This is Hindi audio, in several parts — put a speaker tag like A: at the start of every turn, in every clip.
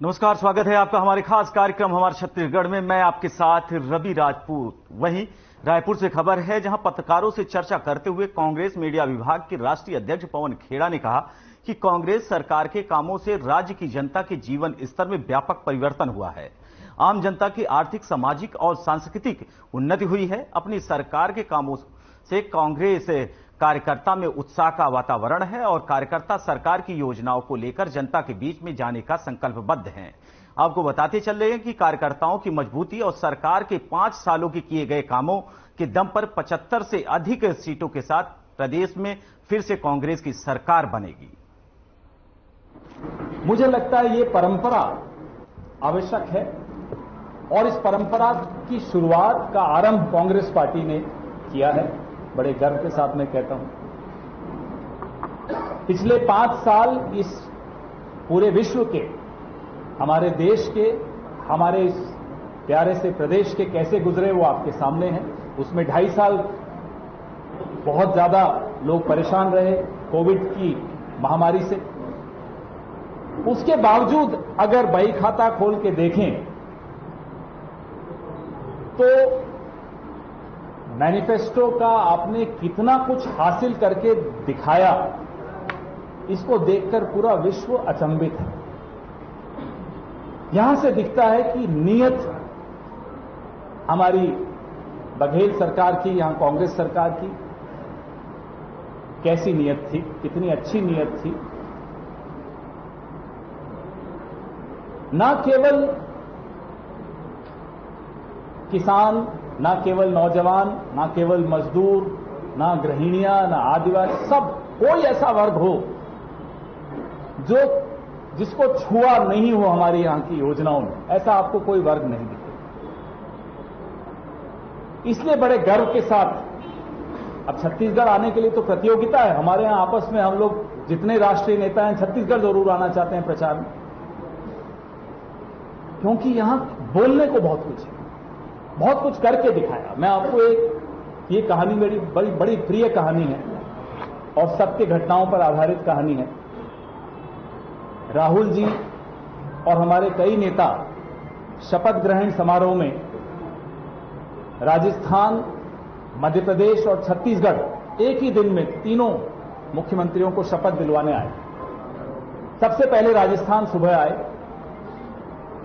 A: नमस्कार, स्वागत है आपका हमारे खास कार्यक्रम हमारे छत्तीसगढ़ में। मैं आपके साथ रवि राजपूत। वहीं रायपुर से खबर है, जहां पत्रकारों से चर्चा करते हुए कांग्रेस मीडिया विभाग के राष्ट्रीय अध्यक्ष पवन खेड़ा ने कहा कि कांग्रेस सरकार के कामों से राज्य की जनता के जीवन स्तर में व्यापक परिवर्तन हुआ है। आम जनता की आर्थिक, सामाजिक और सांस्कृतिक उन्नति हुई है। अपनी सरकार के कामों से कांग्रेस कार्यकर्ता में उत्साह का वातावरण है और कार्यकर्ता सरकार की योजनाओं को लेकर जनता के बीच में जाने का संकल्पबद्ध हैं। आपको बताते चल रहे हैं कि कार्यकर्ताओं की मजबूती और सरकार के 5 सालों के किए गए कामों के दम पर 75 से अधिक सीटों के साथ प्रदेश में फिर से कांग्रेस की सरकार बनेगी।
B: मुझे लगता है ये परंपरा आवश्यक है और इस परंपरा की शुरुआत का आरंभ कांग्रेस पार्टी ने किया है। बड़े गर्व के साथ मैं कहता हूं, पिछले 5 साल इस पूरे विश्व के, हमारे देश के, हमारे इस प्यारे से प्रदेश के कैसे गुजरे वो आपके सामने हैं। उसमें 2.5 साल बहुत ज्यादा लोग परेशान रहे कोविड की महामारी से। उसके बावजूद अगर बही खाता खोल के देखें तो मैनिफेस्टो का आपने कितना कुछ हासिल करके दिखाया, इसको देखकर पूरा विश्व अचंभित है। यहां से दिखता है कि नीयत हमारी बघेल सरकार की, यहां कांग्रेस सरकार की कैसी नीयत थी, कितनी अच्छी नीयत थी। ना केवल किसान, ना केवल नौजवान, ना केवल मजदूर, ना गृहिणियां, ना आदिवासी, सब कोई ऐसा वर्ग हो जो जिसको छुआ नहीं हो हमारी यहां की योजनाओं में, ऐसा आपको कोई वर्ग नहीं दिखेगा। इसलिए बड़े गर्व के साथ अब छत्तीसगढ़ आने के लिए तो प्रतियोगिता है हमारे यहां आपस में। हम लोग जितने राष्ट्रीय नेता हैं छत्तीसगढ़ जरूर आना चाहते हैं प्रचार में, क्योंकि यहां बोलने को बहुत कुछ है, बहुत कुछ करके दिखाया। मैं आपको ये कहानी मेरी बड़ी प्रिय कहानी है और सत्य घटनाओं पर आधारित कहानी है। राहुल जी और हमारे कई नेता शपथ ग्रहण समारोह में राजस्थान, मध्य प्रदेश और छत्तीसगढ़ एक ही दिन में तीनों मुख्यमंत्रियों को शपथ दिलवाने आए। सबसे पहले राजस्थान सुबह आए,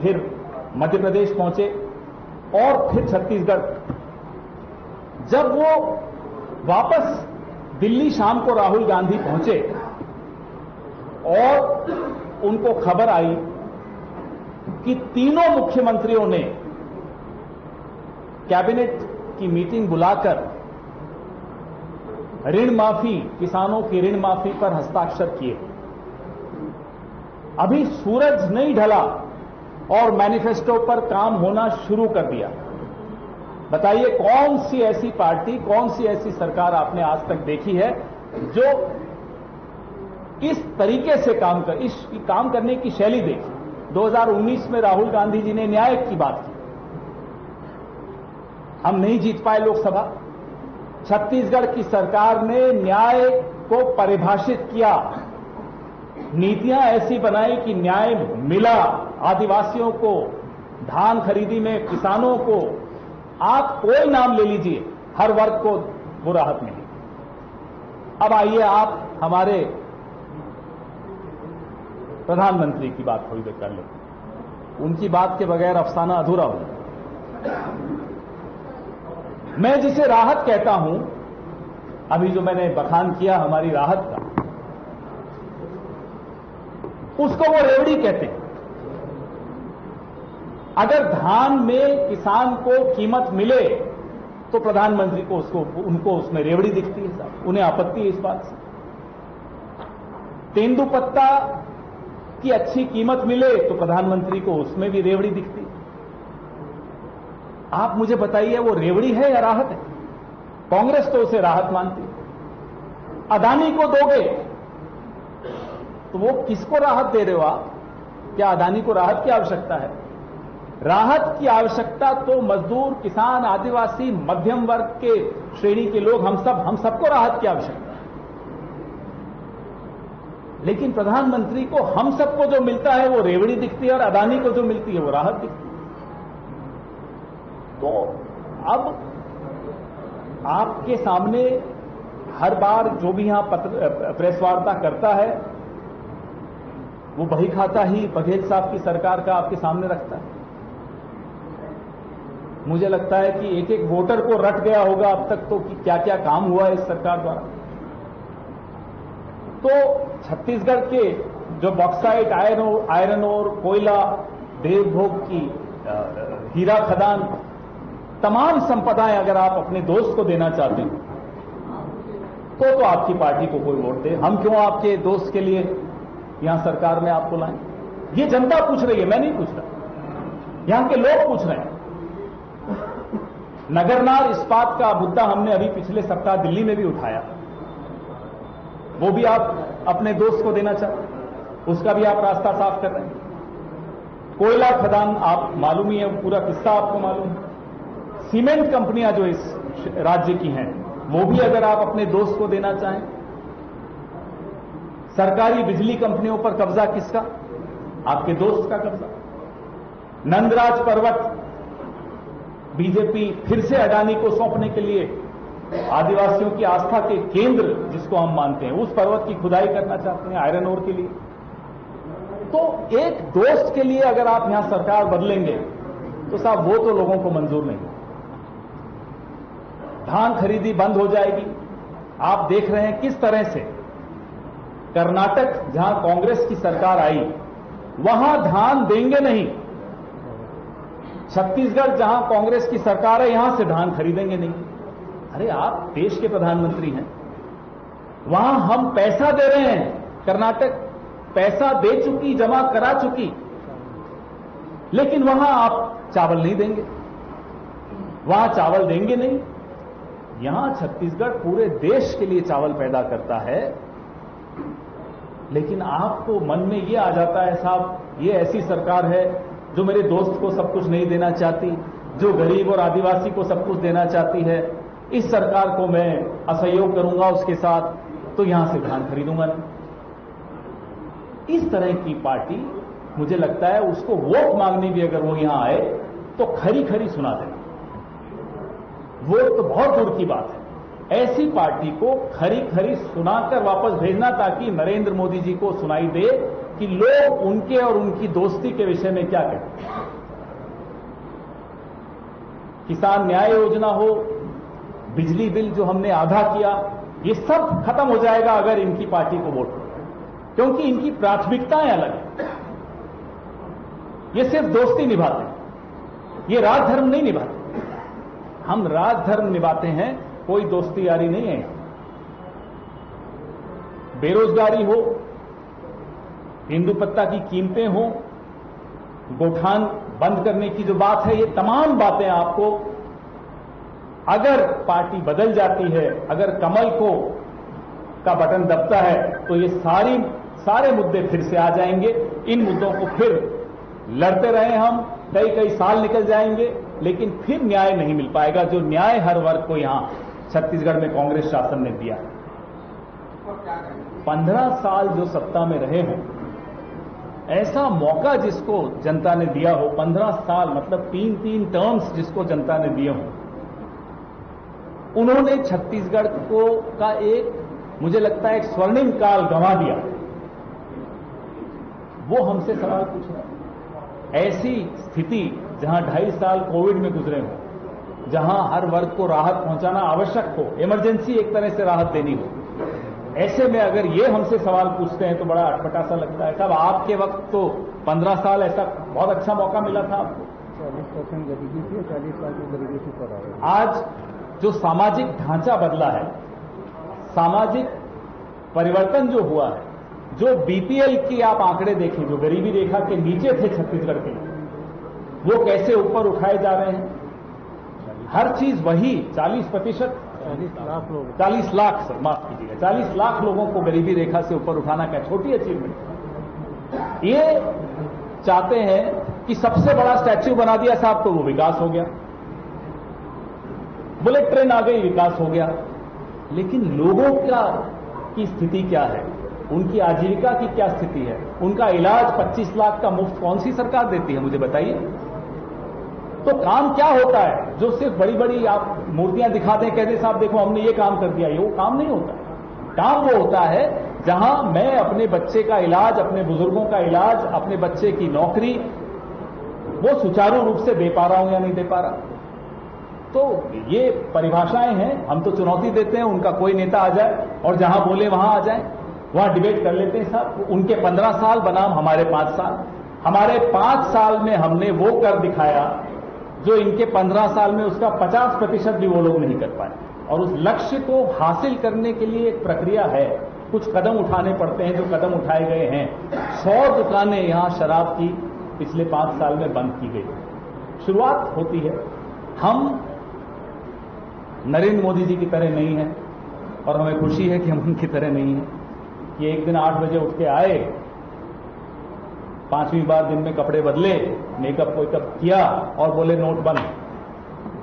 B: फिर मध्य प्रदेश पहुंचे और फिर छत्तीसगढ़। जब वो वापस दिल्ली शाम को राहुल गांधी पहुंचे और उनको खबर आई कि तीनों मुख्यमंत्रियों ने कैबिनेट की मीटिंग बुलाकर ऋण माफी, किसानों की ऋण माफी पर हस्ताक्षर किए। अभी सूरज नहीं ढला और मैनिफेस्टो पर काम होना शुरू कर दिया। बताइए कौन सी ऐसी पार्टी, कौन सी ऐसी सरकार आपने आज तक देखी है जो इस तरीके से काम करने की शैली देखी। 2019 में राहुल गांधी जी ने न्याय की बात की, हम नहीं जीत पाए लोकसभा। छत्तीसगढ़ की सरकार ने न्याय को परिभाषित किया, नीतियां ऐसी बनाई कि न्याय मिला। आदिवासियों को धान खरीदी में, किसानों को, आप कोई नाम ले लीजिए, हर वर्ग को वो राहत मिली। अब आइए आप हमारे प्रधानमंत्री की बात थोड़ी देर कर लें। उनकी बात के बगैर अफसाना अधूरा हो। मैं जिसे राहत कहता हूं, अभी जो मैंने बखान किया हमारी राहत का, उसको वो रेवड़ी कहते हैं। अगर धान में किसान को कीमत मिले तो प्रधानमंत्री को उनको उसमें रेवड़ी दिखती है साहब, उन्हें आपत्ति है इस बात से। तेंदुपत्ता की अच्छी कीमत मिले तो प्रधानमंत्री को उसमें भी रेवड़ी दिखती है। आप मुझे बताइए वो रेवड़ी है या राहत है? कांग्रेस तो उसे राहत मानती है। अदानी को दोगे तो वो किसको राहत दे रहे हो आप? क्या अदानी को राहत की आवश्यकता है? राहत की आवश्यकता तो मजदूर, किसान, आदिवासी, मध्यम वर्ग के श्रेणी के लोग, हम सबको राहत की आवश्यकता है। लेकिन प्रधानमंत्री को हम सबको जो मिलता है वो रेवड़ी दिखती है और अदानी को जो मिलती है वो राहत दिखती है। तो अब आपके सामने हर बार जो भी यहां प्रेस वार्ता करता है वो बही खाता ही बघेल साहब की सरकार का आपके सामने रखता है। मुझे लगता है कि एक एक वोटर को रट गया होगा अब तक तो कि क्या क्या काम हुआ है इस सरकार द्वारा। तो छत्तीसगढ़ के जो बॉक्साइट, आयरन ओर, कोयला, देवभोग की हीरा खदान, तमाम संपदाएं अगर आप अपने दोस्त को देना चाहते हैं तो आपकी पार्टी को कोई वोट दे। हम क्यों आपके दोस्त के लिए यहां सरकार में आपको लाएं? ये जनता पूछ रही है, मैं नहीं पूछ रहा, यहां के लोग पूछ रहे हैं। नगरनार इस्पात का मुद्दा हमने अभी पिछले सप्ताह दिल्ली में भी उठाया, वो भी आप अपने दोस्त को देना चाहते हैं, उसका भी आप रास्ता साफ कर रहे हैं। कोयला खदान आप मालूम ही है, पूरा किस्सा आपको मालूम है। सीमेंट कंपनियां जो इस राज्य की हैं वो भी अगर आप अपने दोस्त को देना चाहें। सरकारी बिजली कंपनियों पर कब्जा किसका? आपके दोस्त का कब्जा। नंदराज पर्वत बीजेपी फिर से अडानी को सौंपने के लिए, आदिवासियों की आस्था के केंद्र जिसको हम मानते हैं, उस पर्वत की खुदाई करना चाहते हैं आयरन ओर के लिए। तो एक दोस्त के लिए अगर आप यहां सरकार बदलेंगे तो साहब वो तो लोगों को मंजूर नहीं। धान खरीदी बंद हो जाएगी। आप देख रहे हैं किस तरह से कर्नाटक जहां कांग्रेस की सरकार आई वहां धान देंगे नहीं, छत्तीसगढ़ जहां कांग्रेस की सरकार है यहां से धान खरीदेंगे नहीं। अरे आप देश के प्रधानमंत्री हैं, वहां हम पैसा दे रहे हैं, कर्नाटक पैसा दे चुकी, जमा करा चुकी, लेकिन वहां आप चावल नहीं देंगे, वहां चावल देंगे नहीं। यहां छत्तीसगढ़ पूरे देश के लिए चावल पैदा करता है, लेकिन आपको मन में यह आ जाता है साहब ये ऐसी सरकार है जो मेरे दोस्त को सब कुछ नहीं देना चाहती, जो गरीब और आदिवासी को सब कुछ देना चाहती है, इस सरकार को मैं असहयोग करूंगा उसके साथ, तो यहां से धान खरीदूंगा नहीं। इस तरह की पार्टी मुझे लगता है उसको वोट मांगने भी अगर वो यहां आए तो खरी खरी सुना देना, वोट तो बहुत दूर की बात है। ऐसी पार्टी को खरी खरी सुनाकर वापस भेजना ताकि नरेंद्र मोदी जी को सुनाई दे कि लोग उनके और उनकी दोस्ती के विषय में क्या कहते हैं। किसान न्याय योजना हो, बिजली बिल जो हमने आधा किया, ये सब खत्म हो जाएगा अगर इनकी पार्टी को वोट, क्योंकि इनकी प्राथमिकताएं अलग हैं। ये सिर्फ दोस्ती निभाते हैं, ये राजधर्म नहीं निभाते। हम राजधर्म निभाते हैं, कोई दोस्ती यारी नहीं है। बेरोजगारी हो, हिंदू पत्ता की कीमतें हो, गोठान बंद करने की जो बात है, ये तमाम बातें आपको अगर पार्टी बदल जाती है, अगर कमल को का बटन दबता है तो ये सारे मुद्दे फिर से आ जाएंगे। इन मुद्दों को फिर लड़ते रहे हम, कई साल निकल जाएंगे, लेकिन फिर न्याय नहीं मिल पाएगा, जो न्याय हर वर्ग को यहां छत्तीसगढ़ में कांग्रेस शासन ने दिया। 15 साल जो सत्ता में रहे हों, ऐसा मौका जिसको जनता ने दिया हो, 15 साल मतलब 3 टर्म्स जिसको जनता ने दिए हों, उन्होंने छत्तीसगढ़ को का एक, मुझे लगता है एक स्वर्णिम काल गंवा दिया। वो हमसे सवाल पूछ रहे हैं। ऐसी स्थिति जहां 2.5 साल कोविड में गुजरे हों, जहां हर वर्ग को राहत पहुंचाना आवश्यक हो, इमरजेंसी एक तरह से राहत देनी हो, ऐसे में अगर ये हमसे सवाल पूछते हैं तो बड़ा अटपटा सा लगता है। साहब आपके वक्त तो 15 साल ऐसा बहुत अच्छा मौका मिला था आपको।
C: 40% गरीबी थी, 40 लाख की गरीबी से ऊपर आ रही है।
B: आज जो सामाजिक ढांचा बदला है, सामाजिक परिवर्तन जो हुआ है, जो बीपीएल की आप आंकड़े देखें, जो गरीबी रेखा के नीचे थे छत्तीसगढ़ के, वो कैसे ऊपर उठाए जा रहे हैं। हर चीज वही 40%, 40 लाख सर माफ कीजिएगा, 40 लाख लोगों को गरीबी रेखा से ऊपर उठाना क्या छोटी अचीवमेंट। ये चाहते हैं कि सबसे बड़ा स्टैच्यू बना दिया साहब तो वो विकास हो गया, बुलेट ट्रेन आ गई विकास हो गया, लेकिन लोगों की स्थिति क्या है। उनकी आजीविका की क्या स्थिति है, उनका इलाज 25 लाख का मुफ्त कौन सी सरकार देती है, मुझे बताइए। तो काम क्या होता है जो सिर्फ बड़ी बड़ी आप मूर्तियां दिखा दें, कहते साहब देखो हमने ये काम कर दिया, ये वो काम नहीं होता। काम वो होता है जहां मैं अपने बच्चे का इलाज, अपने बुजुर्गों का इलाज, अपने बच्चे की नौकरी वो सुचारू रूप से दे पा रहा हूं या नहीं दे पा रहा। तो ये परिभाषाएं हैं, हम तो चुनौती देते हैं उनका कोई नेता आ जाए और जहां बोले वहां आ जाए, वहां डिबेट कर लेते हैं साहब। उनके 15 साल बनाम हमारे 5 साल। हमारे 5 साल में हमने वो कर दिखाया जो इनके 15 साल में उसका 50% भी वो लोग नहीं कर पाए। और उस लक्ष्य को हासिल करने के लिए एक प्रक्रिया है, कुछ कदम उठाने पड़ते हैं, जो कदम उठाए गए हैं। 100 दुकानें यहां शराब की पिछले 5 साल में बंद की गई। शुरुआत होती है। हम नरेंद्र मोदी जी की तरह नहीं हैं और हमें खुशी है कि हम उनकी तरह नहीं हैं कि एक दिन 8 बजे उठ के आए, 5वीं बार दिन में कपड़े बदले, मेकअप वेकअप किया और बोले नोट बंद।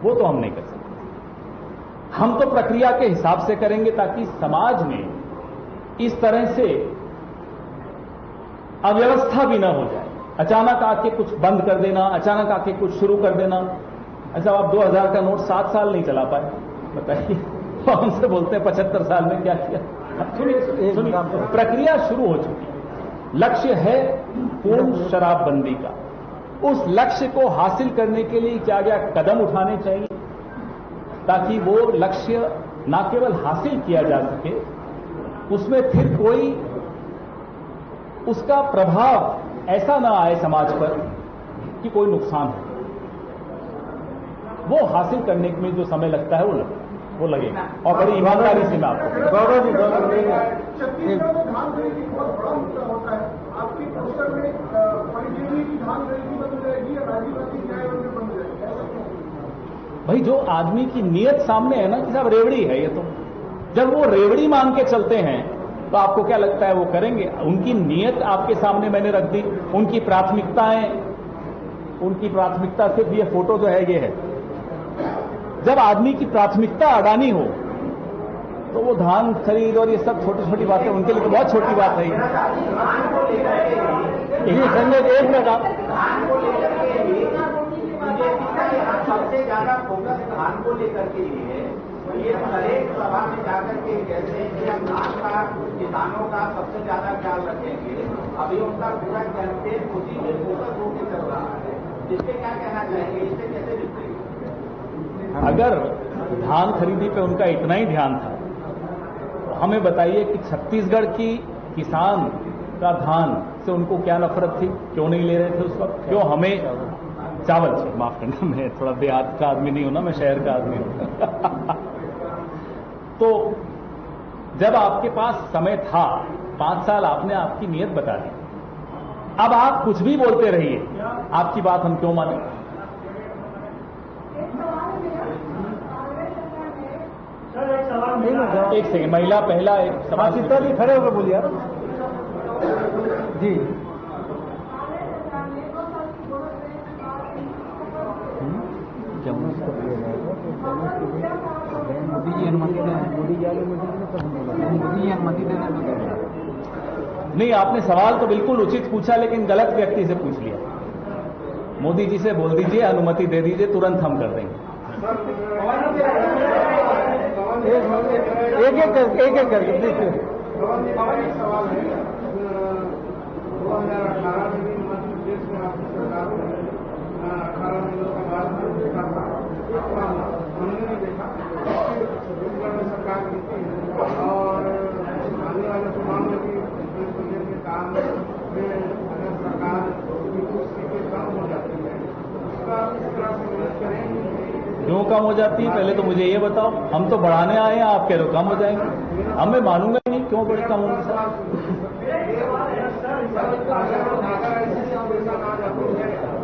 B: वो तो हम नहीं कर सकते। हम तो प्रक्रिया के हिसाब से करेंगे ताकि समाज में इस तरह से अव्यवस्था भी ना हो जाए। अचानक आके कुछ बंद कर देना, अचानक आके कुछ शुरू कर देना। अच्छा, आप 2000 का नोट 7 साल नहीं चला पाए, बताइए। तो हमसे बोलते हैं 75 साल में क्या किया। सुनिए, प्रक्रिया शुरू हो चुकी है। लक्ष्य है पूर्ण शराबबंदी का। उस लक्ष्य को हासिल करने के लिए क्या क्या कदम उठाने चाहिए ताकि वो लक्ष्य न केवल हासिल किया जा सके, उसमें फिर कोई उसका प्रभाव ऐसा ना आए समाज पर कि कोई नुकसान हो। वो हासिल करने में जो समय लगता है वो लगेगा। और बड़ी ईमानदारी से मैं आपको
D: छत्तीसगढ़ में धान खरीदी बहुत बड़ा मुद्दा होता है। आपकी पोस्टर में पॉइंट की धान खरीदी बंद हो जाएगी या राजीवगांधी न्याय मंदिर बंद हो जाएगी।
B: भाई, जो आदमी की नीयत सामने है ना कि साहब रेवड़ी है ये, तो जब वो रेवड़ी मान के चलते हैं तो आपको क्या लगता है वो करेंगे? उनकी नीयत आपके सामने मैंने रख दी, उनकी प्राथमिकताएं, उनकी प्राथमिकता सिर्फ ये फोटो जो है ये है। जब आदमी की प्राथमिकता अडानी हो तो वो धान खरीद और ये सब छोटी छोटी बातें उनके लिए तो बहुत छोटी बात है। एक मिनट आप,
E: सबसे ज्यादा फोकस धान को लेकर के लिए ये हरेक सभा में जाकर के कहते हैं कि हम धान का, किसानों का सबसे ज्यादा ख्याल रखेंगे। अभी उनका पूरा कैंपेन उसी में फोकस होकर चल रहा है। इससे क्या कहना चाहेंगे, इससे कैसे निपटेंगे?
B: अगर धान खरीदी पे उनका इतना ही ध्यान था तो हमें बताइए कि छत्तीसगढ़ की किसान का धान से उनको क्या नफरत थी, क्यों नहीं ले रहे थे उस वक्त? क्यों हमें चावल चाहिए? माफ करना, मैं थोड़ा देहात का आदमी नहीं हूं ना, मैं शहर का आदमी हूं। तो जब आपके पास समय था, 5 साल आपने आपकी नीयत बता दी। अब आप कुछ भी बोलते रहिए, आपकी बात हम क्यों माने? एक सेकेंड, महिला पहला एक सवाल।
C: जी खड़े होकर बोलिए आप जी। मोदी जी अनुमति दें, मोदी जी अनुमति देना
B: नहीं, आपने सवाल तो बिल्कुल उचित पूछा लेकिन गलत व्यक्ति से पूछ लिया। मोदी जी से बोल दीजिए अनुमति दे दीजिए, तुरंत हम कर देंगे।
C: एक एक करके प्लीज।
D: सवाल है, 2018 में भी मध्य प्रदेश में आपकी सरकार ने 18 दिनों के बाद देखा था, हमने भी देखा छत्तीसगढ़ में सरकार जीती है और आने वाले चुनाव में भी उत्तर प्रदेश के काम में अगर सरकार की कुछ सीटें कम हो जाती है, उसका किस तरह से विरोध करेंगे?
B: क्यों कम हो जाती है पहले तो मुझे ये बताओ। हम तो बढ़ाने आए हैं, आप कह रहे हो कम हो जाएंगे। हम मैं मानूंगा नहीं, क्यों बड़ी कम होगी सर?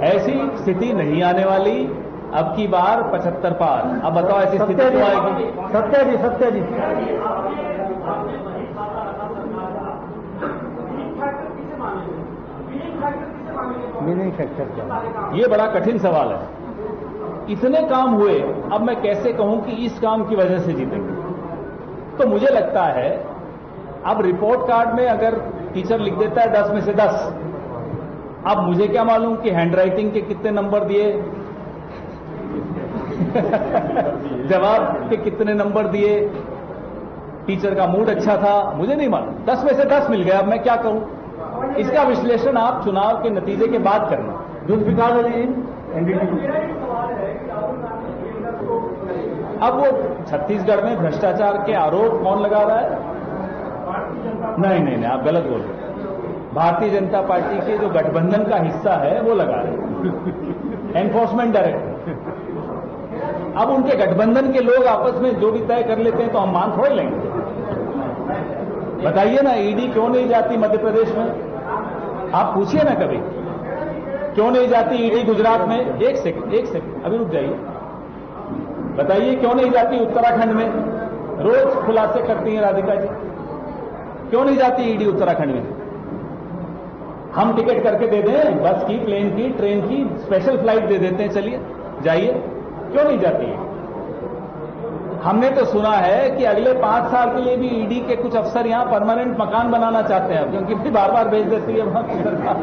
B: ऐसी स्थिति नहीं आने वाली। अब की बार 75 पार। अब बताओ ऐसी स्थिति क्यों आएगी?
C: सत्य जी, सत्य जी। मिनी फैक्टर क्या?
B: ये बड़ा कठिन सवाल है। इतने काम हुए, अब मैं कैसे कहूं कि इस काम की वजह से जीतेंगे? तो मुझे लगता है अब रिपोर्ट कार्ड में अगर टीचर लिख देता है 10 में से 10, अब मुझे क्या मालूम कि हैंडराइटिंग के कितने नंबर दिए, जवाब के कितने नंबर दिए, टीचर का मूड अच्छा था, मुझे नहीं मालूम। 10 में से 10 मिल गया, अब मैं क्या कहूं? इसका विश्लेषण आप चुनाव के नतीजे के बाद करना। जुल्फिकार अली अब वो छत्तीसगढ़ में भ्रष्टाचार के आरोप कौन लगा रहा है? नहीं, आप गलत बोल रहे हैं। भारतीय जनता पार्टी के जो गठबंधन का हिस्सा है वो लगा रहे हैं, एनफोर्समेंट डायरेक्टर। अब उनके गठबंधन के लोग आपस में जो भी तय कर लेते हैं तो हम मान थोड़े लेंगे। बताइए ना, ईडी क्यों नहीं जाती मध्य प्रदेश में? आप पूछिए ना कभी, क्यों नहीं जाती ईडी गुजरात में? एक सेकंड अभी रुक जाइए। बताइए क्यों नहीं जाती उत्तराखंड में? रोज खुलासे करती हैं राधिका जी, क्यों नहीं जाती ईडी उत्तराखंड में? हम टिकट करके दे दें, बस की, प्लेन की, ट्रेन की, स्पेशल फ्लाइट दे देते हैं, चलिए जाइए, क्यों नहीं जाती है? हमने तो सुना है कि अगले 5 साल के लिए भी ईडी के कुछ अफसर यहां परमानेंट मकान बनाना चाहते हैं, क्योंकि फिर बार बार भेज देती है वहां की सरकार।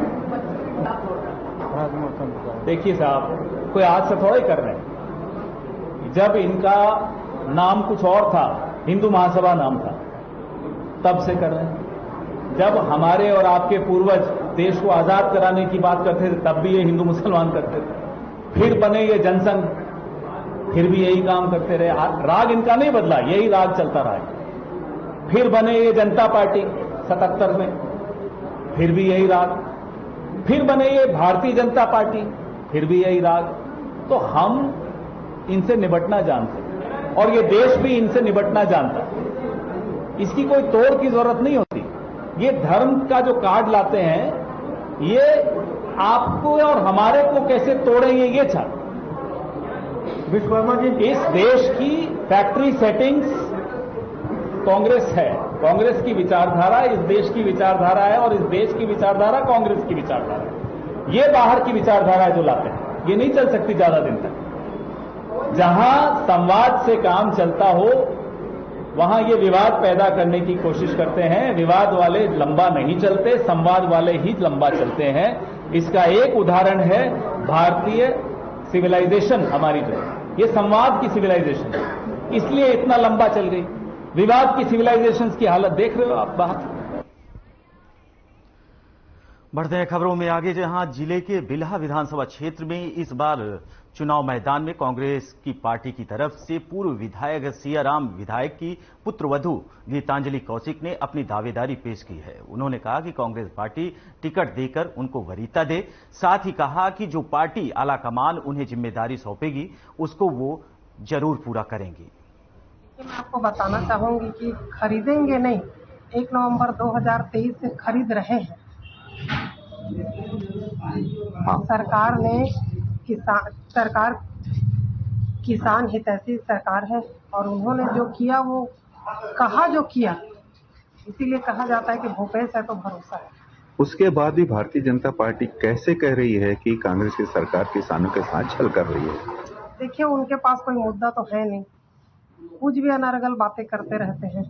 B: देखिए साहब, कोई आज से थोड़ा ही कर रहे हैं। जब इनका नाम कुछ और था, हिंदू महासभा नाम था, तब से कर रहे हैं। जब हमारे और आपके पूर्वज देश को आजाद कराने की बात करते थे, तब भी ये हिंदू मुसलमान करते थे। फिर बने ये जनसंघ, फिर भी यही काम करते रहे। राग इनका नहीं बदला, यही राग चलता रहा है। फिर बने ये जनता पार्टी 77 में, फिर भी यही राग। फिर बने ये भारतीय जनता पार्टी, फिर भी यही राग। तो हम इनसे निपटना जानते हैं और ये देश भी इनसे निपटना जानता है। इसकी कोई तोड़ की जरूरत नहीं होती। ये धर्म का जो कार्ड लाते हैं, ये आपको और हमारे को कैसे तोड़ेंगे ये चाहते। विश्वकर्मा जी, इस देश की फैक्ट्री सेटिंग्स कांग्रेस है, कांग्रेस की विचारधारा इस देश की विचारधारा है और इस देश की विचारधारा कांग्रेस की विचारधारा है। ये बाहर की विचारधारा है जो लाते हैं, ये नहीं चल सकती ज्यादा दिन तक। जहां संवाद से काम चलता हो वहां ये विवाद पैदा करने की कोशिश करते हैं। विवाद वाले लंबा नहीं चलते, संवाद वाले ही लंबा चलते हैं। इसका एक उदाहरण है भारतीय सिविलाइजेशन हमारी, जो ये संवाद की सिविलाइजेशन है, इसलिए इतना लंबा चल गई। विवाद की सिविलाइजेशन की हालत देख रहे हो आप बाहर।
A: बढ़ते हैं खबरों में आगे, जहां जिले के बिल्हा विधानसभा क्षेत्र में इस बार चुनाव मैदान में कांग्रेस की पार्टी की तरफ से पूर्व विधायक सियाराम विधायक की पुत्रवधू गीतांजलि कौशिक ने अपनी दावेदारी पेश की है। उन्होंने कहा कि कांग्रेस पार्टी टिकट देकर उनको वरीयता दे। साथ ही कहा कि जो पार्टी आलाकमान उन्हें जिम्मेदारी सौंपेगी उसको वो जरूर पूरा करेंगी।
F: मैं आपको बताना चाहूंगी कि खरीदेंगे नहीं, 1 नवंबर 2023 से खरीद रहे हैं। सरकार ने किसान हितैषी सरकार है और उन्होंने जो किया वो कहा जो किया, इसीलिए कहा जाता है कि भूपेश है तो भरोसा है।
G: उसके बाद भी भारतीय जनता पार्टी कैसे कह रही है कि कांग्रेस की सरकार किसानों के साथ छल कर रही है?
F: देखिए, उनके पास कोई मुद्दा तो है नहीं, कुछ भी अनर्गल बातें करते रहते हैं।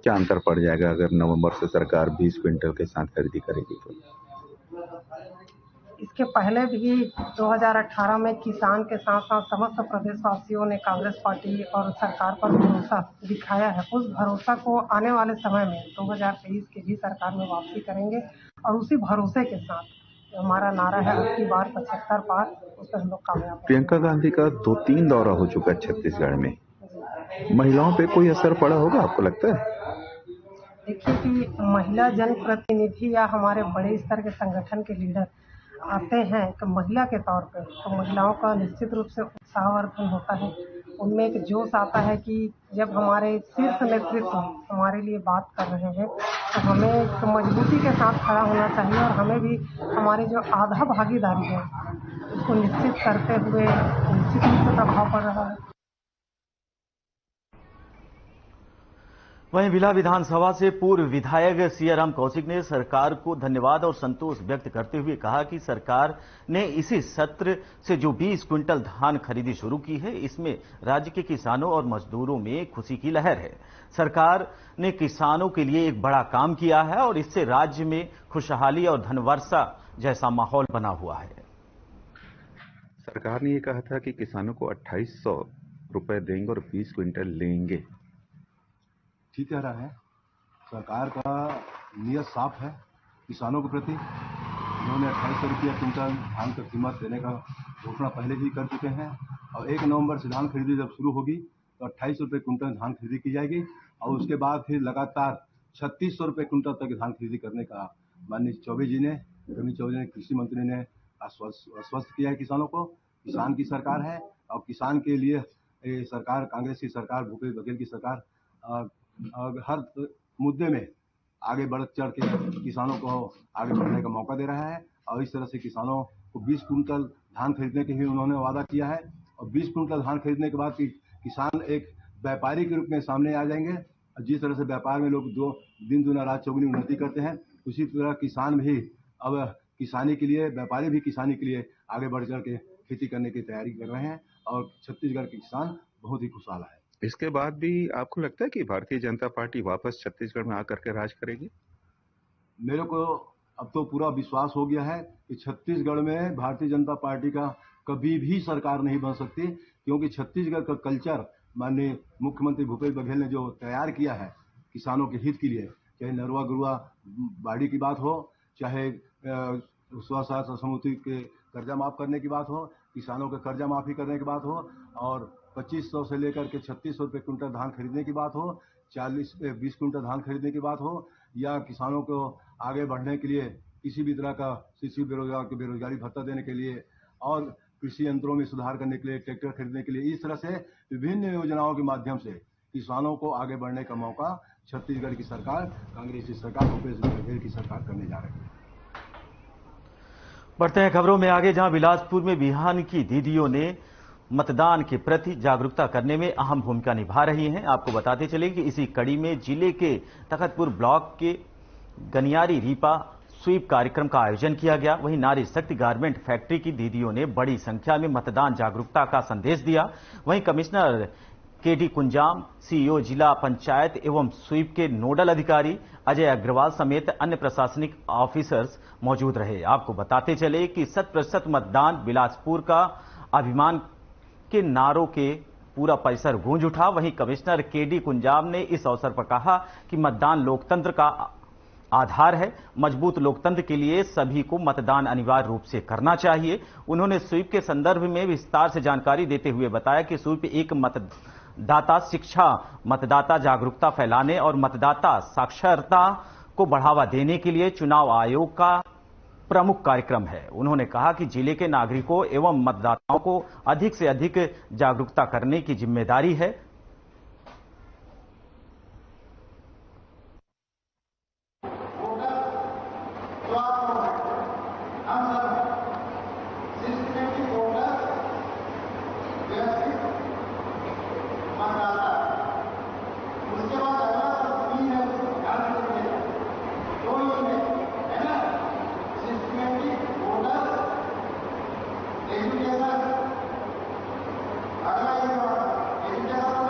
G: क्या अंतर पड़ जाएगा अगर नवंबर से सरकार 20 क्विंटल के साथ खरीदी करेगी तो?
F: इसके पहले भी 2018 में किसान के साथ साथ समस्त प्रदेशवासियों ने कांग्रेस पार्टी और सरकार पर भरोसा दिखाया है। उस भरोसा को आने वाले समय में 2023 की भी सरकार में वापसी करेंगे और उसी भरोसे के साथ हमारा नारा है अब की बार 75 पार, उस पर हम लोग कामयाब हैं।
G: प्रियंका गांधी का 2-3 दौरा हो चुका है छत्तीसगढ़ में, महिलाओं पे कोई असर पड़ा होगा आपको लगता है?
F: देखिए कि महिला जनप्रतिनिधि या हमारे बड़े स्तर के संगठन के लीडर आते हैं तो महिला के तौर पे, तो महिलाओं का निश्चित रूप से उत्साहवर्धन होता है। उनमें एक जोश आता है कि जब हमारे शीर्ष नेतृत्व हमारे लिए बात कर रहे हैं तो हमें एक मजबूती के साथ खड़ा होना चाहिए और हमें भी हमारी जो आधा भागीदारी है उसको निश्चित करते हुए निश्चित रूप से प्रभाव पड़ रहा है।
A: वहीं बिला विधानसभा से पूर्व विधायक सियाराम कौशिक ने सरकार को धन्यवाद और संतोष व्यक्त करते हुए कहा कि सरकार ने इसी सत्र से जो 20 क्विंटल धान खरीदी शुरू की है, इसमें राज्य के किसानों और मजदूरों में खुशी की लहर है। सरकार ने किसानों के लिए एक बड़ा काम किया है और इससे राज्य में खुशहाली और धनवर्षा जैसा माहौल बना हुआ है।
G: सरकार ने ये कहा था कि किसानों को 2800 रुपए देंगे और 20 क्विंटल लेंगे।
H: ठीक कह रहा है। सरकार का नियत साफ है किसानों के प्रति। उन्होंने 2800 रुपया क्विंटल धान की कीमत देने का घोषणा पहले ही कर चुके हैं और 1 नवंबर से धान खरीदी जब शुरू होगी तो 2800 रुपये क्विंटल धान खरीदी की जाएगी और उसके बाद फिर लगातार 3600 रुपये क्विंटल तक धान खरीदी करने का माननीय चौबे जी ने, कृषि मंत्री ने आश्वस्त किया है किसानों को। किसान की सरकार है और किसान के लिए सरकार, कांग्रेस की सरकार, भूपेश बघेल की सरकार हर मुद्दे में आगे बढ़ चढ़ के किसानों को आगे बढ़ने का मौका दे रहा है और इस तरह से किसानों को 20 कुंटल धान खरीदने के ही उन्होंने वादा किया है और 20 कुंटल धान खरीदने के बाद किसान एक व्यापारी के रूप में सामने आ जाएंगे। जिस तरह से व्यापार में लोग दो दिन दुना रात चौगुनी उन्नति करते हैं, उसी तरह किसान भी अब किसानी के लिए, व्यापारी भी किसानी के लिए आगे बढ़ चढ़ के खेती करने की तैयारी कर रहे हैं और छत्तीसगढ़ के किसान बहुत ही खुशहाल है।
G: इसके बाद भी आपको लगता है कि भारतीय जनता पार्टी वापस छत्तीसगढ़ में आकर के राज करेगी?
H: मेरे को अब तो पूरा विश्वास हो गया है कि छत्तीसगढ़ में भारतीय जनता पार्टी का कभी भी सरकार नहीं बन सकती, क्योंकि छत्तीसगढ़ का कल्चर माननीय मुख्यमंत्री भूपेश बघेल ने जो तैयार किया है किसानों के हित के लिए, चाहे नरवा गुरुआ बाड़ी की बात हो, चाहे स्व सहायता समूह के कर्जा माफ करने की बात हो, किसानों के कर्जा माफी करने की बात हो और 2500 से लेकर के 3600 रुपये क्विंटल धान खरीदने की बात हो, 20 क्विंटल धान खरीदने की बात हो, या किसानों को आगे बढ़ने के लिए किसी भी तरह का शिशु बेरोजगार को बेरोजगारी भत्ता देने के लिए और कृषि यंत्रों में सुधार करने के लिए, ट्रैक्टर खरीदने के लिए, इस तरह से विभिन्न योजनाओं के माध्यम से किसानों को आगे बढ़ने का मौका छत्तीसगढ़ की सरकार, कांग्रेस की सरकार, भूपेश बघेल की सरकार करने जा रही है।
A: बढ़ते हैं खबरों में आगे, जहां बिलासपुर में बिहान की दीदियों ने मतदान के प्रति जागरूकता करने में अहम भूमिका निभा रही हैं। आपको बताते चले कि इसी कड़ी में जिले के तखतपुर ब्लॉक के गनियारी रीपा स्वीप कार्यक्रम का आयोजन किया गया। वहीं नारी शक्ति गारमेंट फैक्ट्री की दीदियों ने बड़ी संख्या में मतदान जागरूकता का संदेश दिया। वहीं कमिश्नर केडी कुंजाम, सीईओ जिला पंचायत एवं स्वीप के नोडल अधिकारी अजय अग्रवाल समेत अन्य प्रशासनिक ऑफिसर्स मौजूद रहे। आपको बताते चले कि 100% मतदान बिलासपुर का अभिमान के नारों के पूरा परिसर गूंज उठा। वहीं कमिश्नर केडी कुंजाम ने इस अवसर पर कहा कि मतदान लोकतंत्र का आधार है। मजबूत लोकतंत्र के लिए सभी को मतदान अनिवार्य रूप से करना चाहिए। उन्होंने स्वीप के संदर्भ में विस्तार से जानकारी देते हुए बताया कि स्वीप एक मतदाता शिक्षा, मतदाता जागरूकता फैलाने और मतदाता साक्षरता को बढ़ावा देने के लिए चुनाव आयोग का प्रमुख कार्यक्रम है। उन्होंने कहा कि जिले के नागरिकों एवं मतदाताओं को अधिक से अधिक जागरूकता करने की जिम्मेदारी है।
I: एजुकेशन, अगला ये एजुकेशन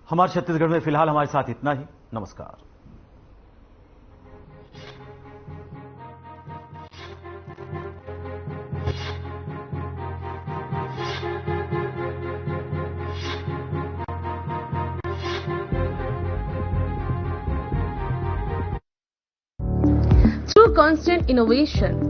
A: हमारे छत्तीसगढ़ में फिलहाल हमारे साथ इतना ही। नमस्कार।
I: Through constant innovation, the